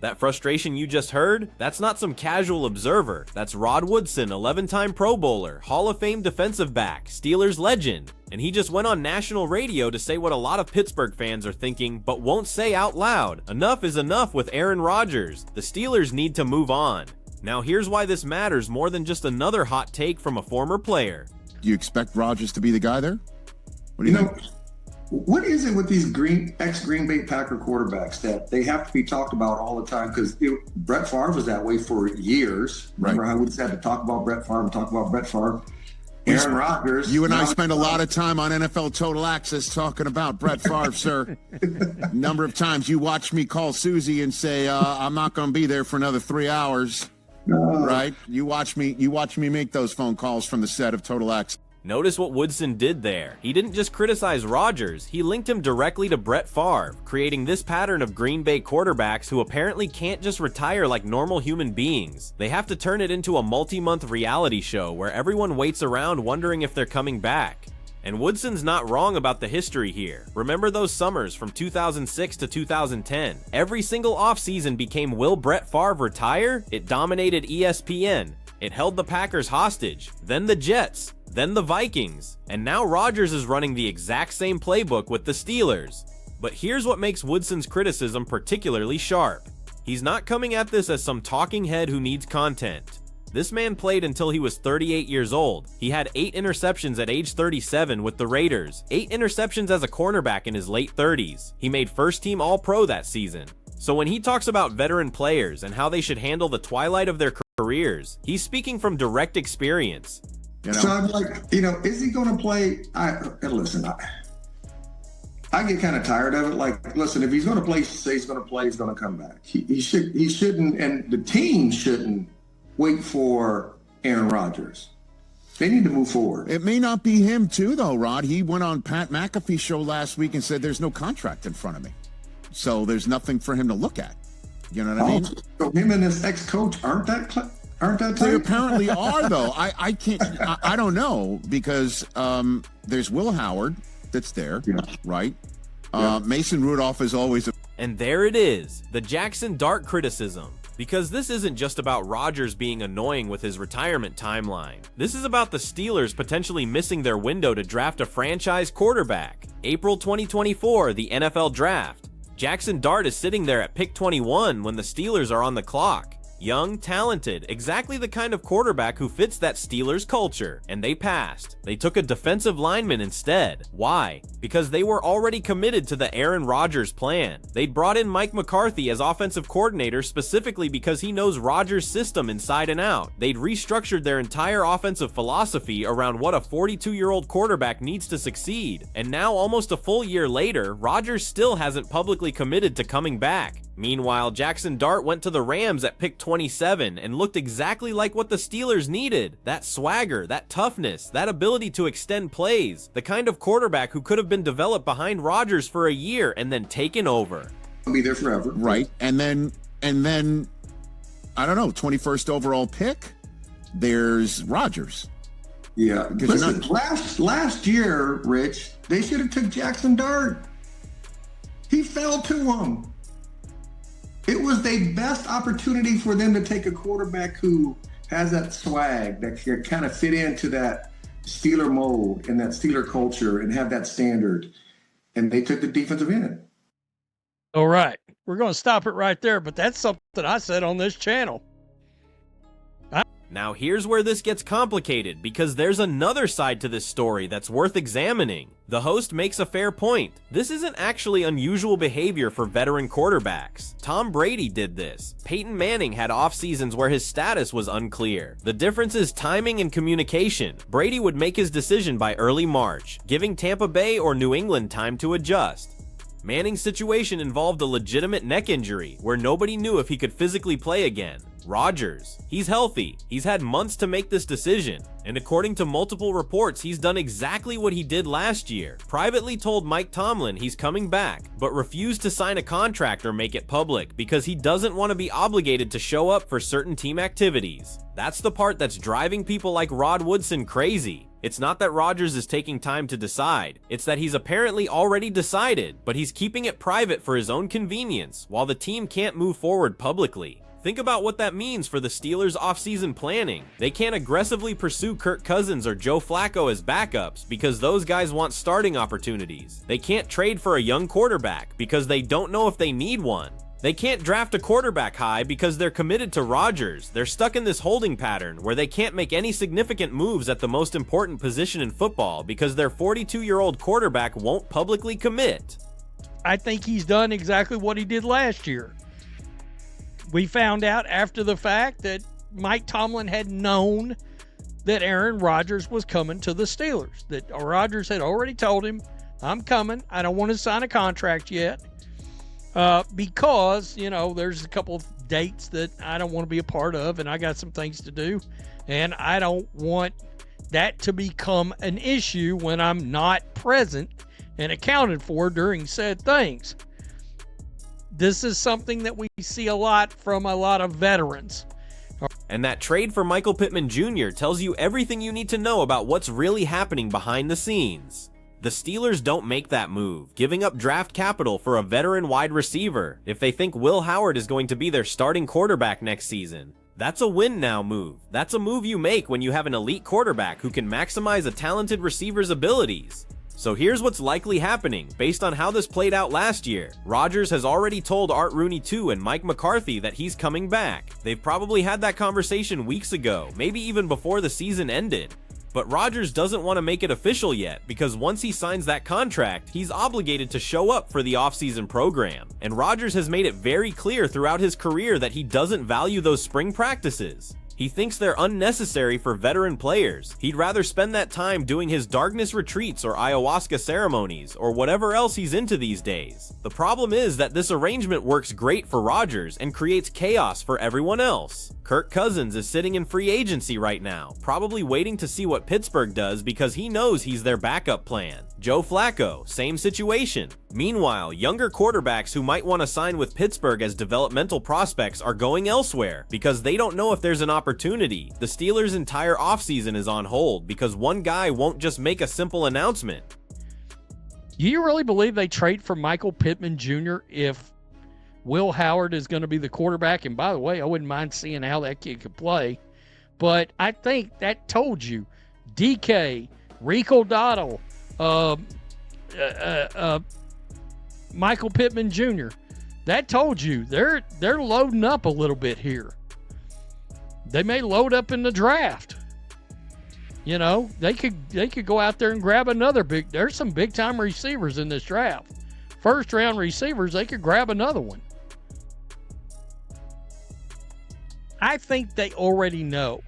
That frustration you just heard? That's not some casual observer. That's Rod Woodson, 11-time Pro Bowler, Hall of Fame defensive back, Steelers legend. And he just went on national radio to say what a lot of Pittsburgh fans are thinking but won't say out loud. Enough is enough with Aaron Rodgers. The Steelers need to move on. Now here's why this matters more than just another hot take from a former player. Do you expect Rodgers to be the guy there? What do you think? What is it with these ex-Green Bay Packer quarterbacks that they have to be talked about all the time? Because Brett Favre was that way for years. Remember how we just had to talk about Brett Favre, Aaron Rodgers. You and I spend a lot of time on NFL Total Access talking about Brett Favre, sir. Number of times you watched me call Susie and say, I'm not going to be there for another 3 hours. Right? You watch me make those phone calls from the set of Total Access. Notice what Woodson did there. He didn't just criticize Rodgers, he linked him directly to Brett Favre, creating this pattern of Green Bay quarterbacks who apparently can't just retire like normal human beings. They have to turn it into a multi-month reality show where everyone waits around wondering if they're coming back. And Woodson's not wrong about the history here. Remember those summers from 2006 to 2010? Every single offseason became will Brett Favre retire? It dominated ESPN. It held the Packers hostage, then the Jets, then the Vikings, and now Rodgers is running the exact same playbook with the Steelers. But here's what makes Woodson's criticism particularly sharp. He's not coming at this as some talking head who needs content. This man played until he was 38 years old. He had 8 interceptions at age 37 with the Raiders, 8 interceptions as a cornerback in his late 30s. He made first-team All-Pro that season. So when he talks about veteran players and how they should handle the twilight of their careers, he's speaking from direct experience. So I'm like, is he going to play? Listen, I get kind of tired of it. Like, listen, if he's going to play, say he's going to play, he's going to come back. He shouldn't, and the team shouldn't wait for Aaron Rodgers. They need to move forward. It may not be him too, though, Rod. He went on Pat McAfee's show last week and said there's no contract in front of me. So there's nothing for him to look at. You know what I mean? So him and his ex-coach aren't that tight? They apparently are, though. I can't. I don't know because there's Will Howard that's there, right? Mason Rudolph is always. And there it is, the Jaxson Dart criticism. Because this isn't just about Rodgers being annoying with his retirement timeline. This is about the Steelers potentially missing their window to draft a franchise quarterback. April 2024, the NFL Draft. Jaxson Dart is sitting there at pick 21 when the Steelers are on the clock. Young, talented, exactly the kind of quarterback who fits that Steelers culture. And they passed. They took a defensive lineman instead. Why? Because they were already committed to the Aaron Rodgers plan. They'd brought in Mike McCarthy as offensive coordinator specifically because he knows Rodgers' system inside and out. They'd restructured their entire offensive philosophy around what a 42-year-old quarterback needs to succeed. And now, almost a full year later, Rodgers still hasn't publicly committed to coming back. Meanwhile, Jaxson Dart went to the Rams at pick 27 and looked exactly like what the Steelers needed. That swagger, that toughness, that ability to extend plays. The kind of quarterback who could have been developed behind Rodgers for a year and then taken over. I'll be there forever. Right. And then I don't know, 21st overall pick, there's Rodgers. Yeah. Listen, last year, Rich, they should have took Jaxson Dart. He fell to them. It was the best opportunity for them to take a quarterback who has that swag, that can kind of fit into that Steeler mold and that Steeler culture and have that standard. And they took the defensive end. All right. We're going to stop it right there, but that's something I said on this channel. Now here's where this gets complicated because there's another side to this story that's worth examining. The host makes a fair point. This isn't actually unusual behavior for veteran quarterbacks. Tom Brady did this. Peyton Manning had off seasons where his status was unclear. The difference is timing and communication. Brady would make his decision by early March, giving Tampa Bay or New England time to adjust. Manning's situation involved a legitimate neck injury where nobody knew if he could physically play again. Rodgers, he's healthy, he's had months to make this decision, and according to multiple reports, he's done exactly what he did last year. Privately told Mike Tomlin he's coming back, but refused to sign a contract or make it public because he doesn't want to be obligated to show up for certain team activities. That's the part that's driving people like Rod Woodson crazy. It's not that Rodgers is taking time to decide, it's that he's apparently already decided, but he's keeping it private for his own convenience, while the team can't move forward publicly. Think about what that means for the Steelers' offseason planning. They can't aggressively pursue Kirk Cousins or Joe Flacco as backups because those guys want starting opportunities. They can't trade for a young quarterback because they don't know if they need one. They can't draft a quarterback high because they're committed to Rodgers. They're stuck in this holding pattern where they can't make any significant moves at the most important position in football because their 42-year-old quarterback won't publicly commit. I think he's done exactly what he did last year. We found out after the fact that Mike Tomlin had known that Aaron Rodgers was coming to the Steelers. That Rodgers had already told him, I'm coming. I don't want to sign a contract yet. Because, there's a couple of dates that I don't want to be a part of, and I got some things to do, and I don't want that to become an issue when I'm not present and accounted for during said things. This is something that we see a lot from a lot of veterans. And that trade for Michael Pittman Jr. tells you everything you need to know about what's really happening behind the scenes. The Steelers don't make that move, giving up draft capital for a veteran wide receiver if they think Will Howard is going to be their starting quarterback next season. That's a win now move. That's a move you make when you have an elite quarterback who can maximize a talented receiver's abilities. So here's what's likely happening based on how this played out last year. Rodgers has already told Art Rooney II and Mike McCarthy that he's coming back. They've probably had that conversation weeks ago, maybe even before the season ended. But Rodgers doesn't want to make it official yet because once he signs that contract, he's obligated to show up for the offseason program. And Rodgers has made it very clear throughout his career that he doesn't value those spring practices. He thinks they're unnecessary for veteran players. He'd rather spend that time doing his darkness retreats or ayahuasca ceremonies or whatever else he's into these days. The problem is that this arrangement works great for Rodgers and creates chaos for everyone else. Kirk Cousins is sitting in free agency right now, probably waiting to see what Pittsburgh does because he knows he's their backup plan. Joe Flacco, same situation. Meanwhile, younger quarterbacks who might want to sign with Pittsburgh as developmental prospects are going elsewhere because they don't know if there's an opportunity. The Steelers' entire offseason is on hold because one guy won't just make a simple announcement. Do you really believe they trade for Michael Pittman Jr. if Will Howard is going to be the quarterback? And by the way, I wouldn't mind seeing how that kid could play. But I think that told you. DK, Rico Dottle, Michael Pittman Jr. That told you they're loading up a little bit here. They may load up in the draft. They could go out there and grab another big. There's some big time receivers in this draft. First round receivers, they could grab another one. I think they already know.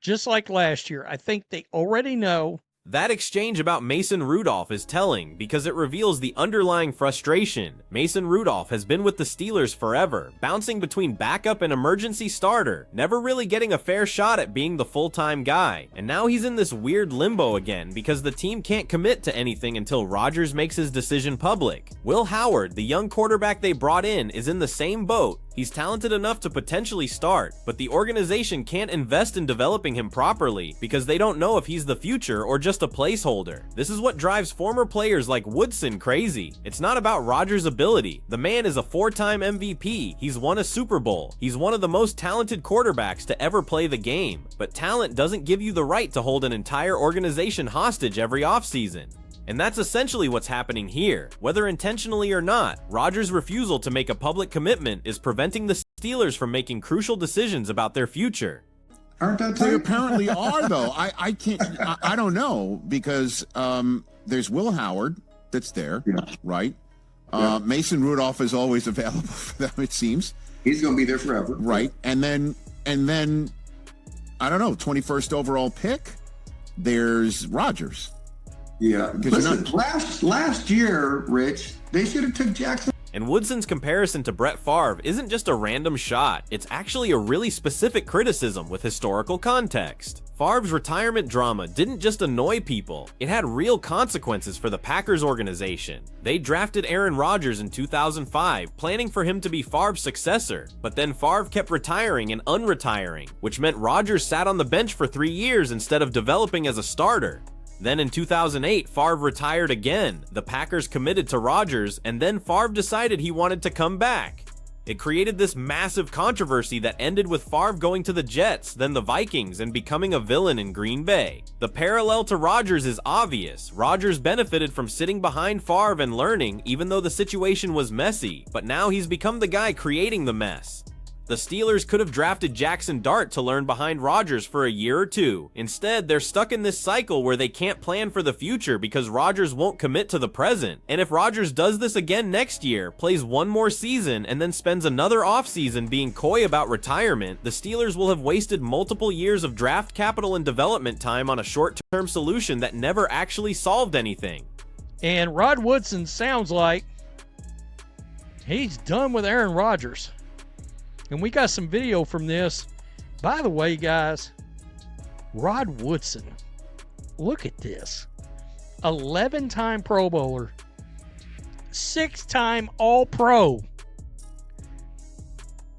Just like last year, I think they already know. That exchange about Mason Rudolph is telling because it reveals the underlying frustration. Mason Rudolph has been with the Steelers forever, bouncing between backup and emergency starter, never really getting a fair shot at being the full-time guy. And now he's in this weird limbo again because the team can't commit to anything until Rodgers makes his decision public. Will Howard, the young quarterback they brought in, is in the same boat. He's talented enough to potentially start, but the organization can't invest in developing him properly because they don't know if he's the future or just a placeholder. This is what drives former players like Woodson crazy. It's not about Rodgers' ability. The man is a 4-time MVP. He's won a Super Bowl. He's one of the most talented quarterbacks to ever play the game. But talent doesn't give you the right to hold an entire organization hostage every offseason. And that's essentially what's happening here. Whether intentionally or not, Rodgers' refusal to make a public commitment is preventing the Steelers from making crucial decisions about their future. Aren't that They apparently are, though. I can't. I don't know because there's Will Howard that's there, right? Mason Rudolph is always available for them. It seems he's going to be there forever, right? And then I don't know. 21st overall pick. There's Rodgers. Yeah. Listen, last year, Rich, they should have took Jaxson And Woodson's comparison to Brett Favre isn't just a random shot, it's actually a really specific criticism with historical context. Favre's retirement drama didn't just annoy people, it had real consequences for the Packers organization. They drafted Aaron Rodgers in 2005, planning for him to be Favre's successor, but then Favre kept retiring and unretiring, which meant Rodgers sat on the bench for 3 years instead of developing as a starter. Then in 2008, Favre retired again, the Packers committed to Rodgers, and then Favre decided he wanted to come back. It created this massive controversy that ended with Favre going to the Jets, then the Vikings, and becoming a villain in Green Bay. The parallel to Rodgers is obvious. Rodgers benefited from sitting behind Favre and learning, even though the situation was messy, but now he's become the guy creating the mess. The Steelers could have drafted Jaxson Dart to learn behind Rodgers for a year or two. Instead, they're stuck in this cycle where they can't plan for the future because Rodgers won't commit to the present. And if Rodgers does this again next year, plays one more season, and then spends another offseason being coy about retirement, the Steelers will have wasted multiple years of draft capital and development time on a short-term solution that never actually solved anything. And Rod Woodson sounds like he's done with Aaron Rodgers. And we got some video from this. By the way, guys, Rod Woodson, look at this. 11-time Pro Bowler, 6-time All-Pro.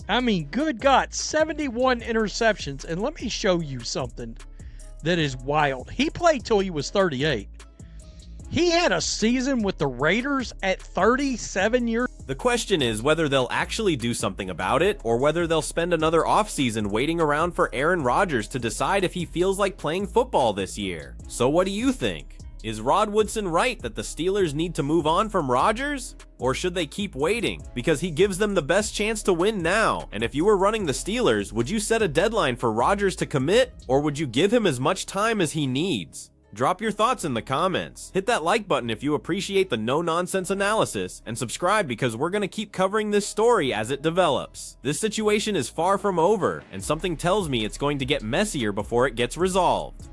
I mean, good God, 71 interceptions. And let me show you something that is wild. He played till he was 38. He had a season with the Raiders at 37 years. The question is whether they'll actually do something about it, or whether they'll spend another offseason waiting around for Aaron Rodgers to decide if he feels like playing football this year. So what do you think? Is Rod Woodson right that the Steelers need to move on from Rodgers? Or should they keep waiting? Because he gives them the best chance to win now. And if you were running the Steelers, would you set a deadline for Rodgers to commit? Or would you give him as much time as he needs? Drop your thoughts in the comments. Hit that like button if you appreciate the no-nonsense analysis, and subscribe because we're going to keep covering this story as it develops. This situation is far from over, and something tells me it's going to get messier before it gets resolved.